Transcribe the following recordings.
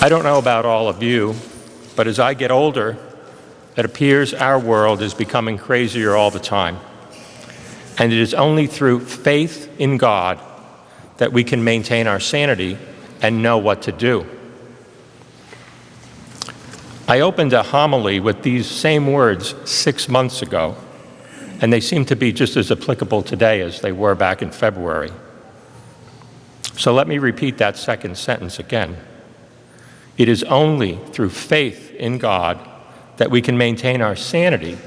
I don't know about all of you, but as I get older, it appears our world is becoming crazier all the time. And it is only through faith in God that we can maintain our sanity and know what to do. I opened a homily with these same words 6 months ago, and they seem to be just as applicable today as they were back in February. So let me repeat that second sentence again. It is only through faith in God that we can maintain our sanity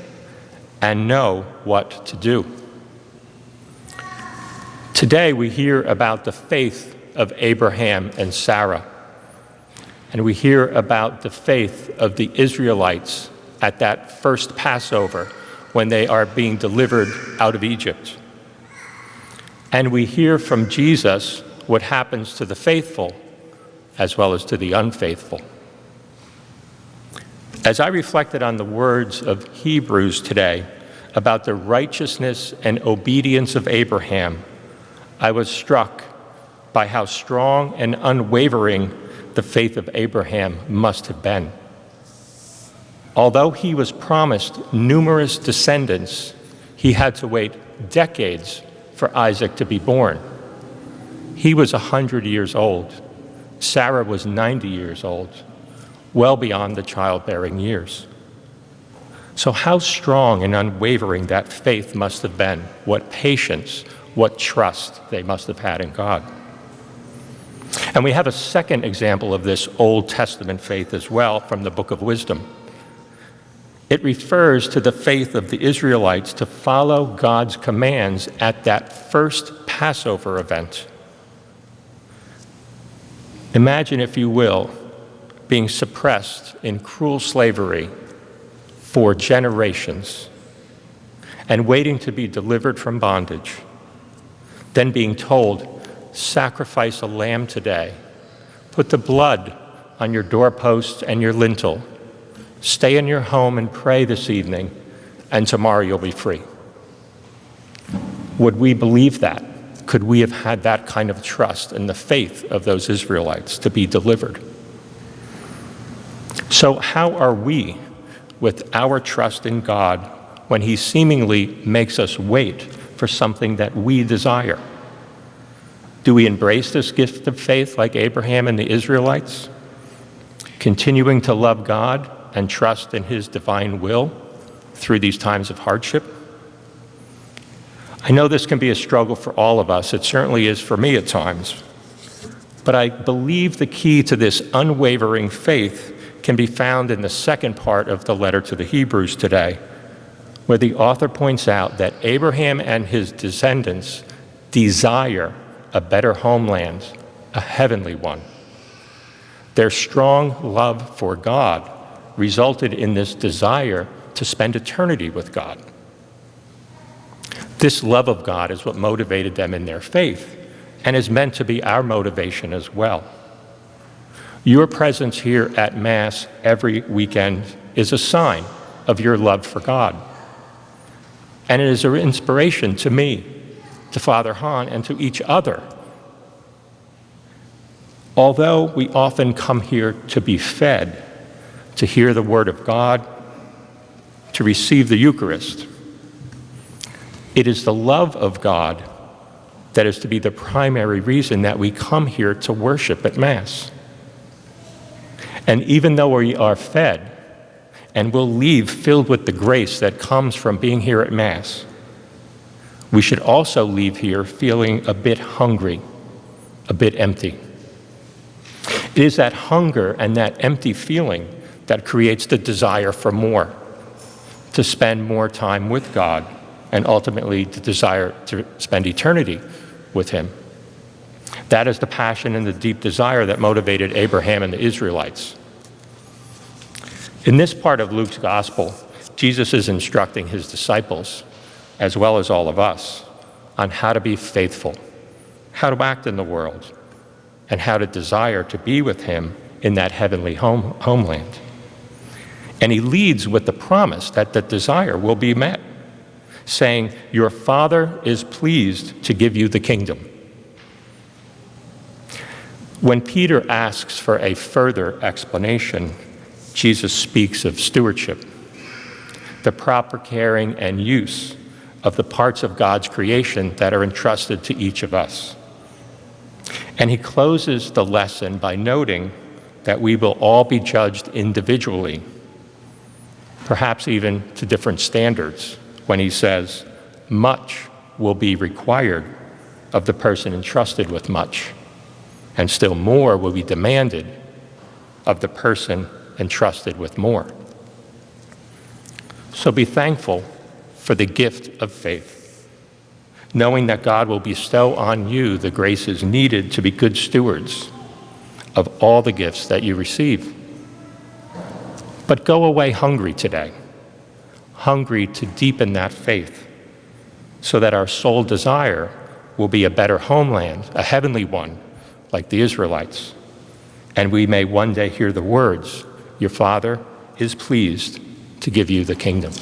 and know what to do. Today we hear about the faith of Abraham and Sarah, and we hear about the faith of the Israelites at that first Passover when they are being delivered out of Egypt. And we hear from Jesus what happens to the faithful as well as to the unfaithful. As I reflected on the words of Hebrews today about the righteousness and obedience of Abraham, I was struck by how strong and unwavering the faith of Abraham must have been. Although he was promised numerous descendants, he had to wait decades for Isaac to be born. He was 100 years old. Sarah was 90 years old, well beyond the childbearing years. So how strong and unwavering that faith must have been, what patience, what trust they must have had in God. And we have a second example of this Old Testament faith as well from the Book of Wisdom. It refers to the faith of the Israelites to follow God's commands at that first Passover event. Imagine, if you will, being suppressed in cruel slavery for generations and waiting to be delivered from bondage, then being told, sacrifice a lamb today, put the blood on your doorposts and your lintel, stay in your home and pray this evening, and tomorrow you'll be free. Would we believe that? Could we have had that kind of trust in the faith of those Israelites to be delivered? So how are we with our trust in God when he seemingly makes us wait for something that we desire? Do we embrace this gift of faith like Abraham and the Israelites, continuing to love God and trust in his divine will through these times of hardship? I know this can be a struggle for all of us. It certainly is for me at times. But I believe the key to this unwavering faith can be found in the second part of the letter to the Hebrews today, where the author points out that Abraham and his descendants desire a better homeland, a heavenly one. Their strong love for God resulted in this desire to spend eternity with God. This love of God is what motivated them in their faith and is meant to be our motivation as well. Your presence here at Mass every weekend is a sign of your love for God. And it is an inspiration to me, to Father Hahn, and to each other. Although we often come here to be fed, to hear the Word of God, to receive the Eucharist, it is the love of God that is to be the primary reason that we come here to worship at Mass. And even though we are fed and will leave filled with the grace that comes from being here at Mass, we should also leave here feeling a bit hungry, a bit empty. It is that hunger and that empty feeling that creates the desire for more, to spend more time with God, and ultimately the desire to spend eternity with him. That is the passion and the deep desire that motivated Abraham and the Israelites. In this part of Luke's gospel, Jesus is instructing his disciples, as well as all of us, on how to be faithful, how to act in the world, and how to desire to be with him in that heavenly homeland. And he leads with the promise that the desire will be met, saying, "Your Father is pleased to give you the kingdom." When Peter asks for a further explanation, Jesus speaks of stewardship, the proper caring and use of the parts of God's creation that are entrusted to each of us. And he closes the lesson by noting that we will all be judged individually, perhaps even to different standards, when he says, much will be required of the person entrusted with much, and still more will be demanded of the person entrusted with more. So be thankful for the gift of faith, knowing that God will bestow on you the graces needed to be good stewards of all the gifts that you receive. But go away hungry today, hungry to deepen that faith, so that our sole desire will be a better homeland, a heavenly one, like the Israelites, and we may one day hear the words, "Your Father is pleased to give you the kingdom."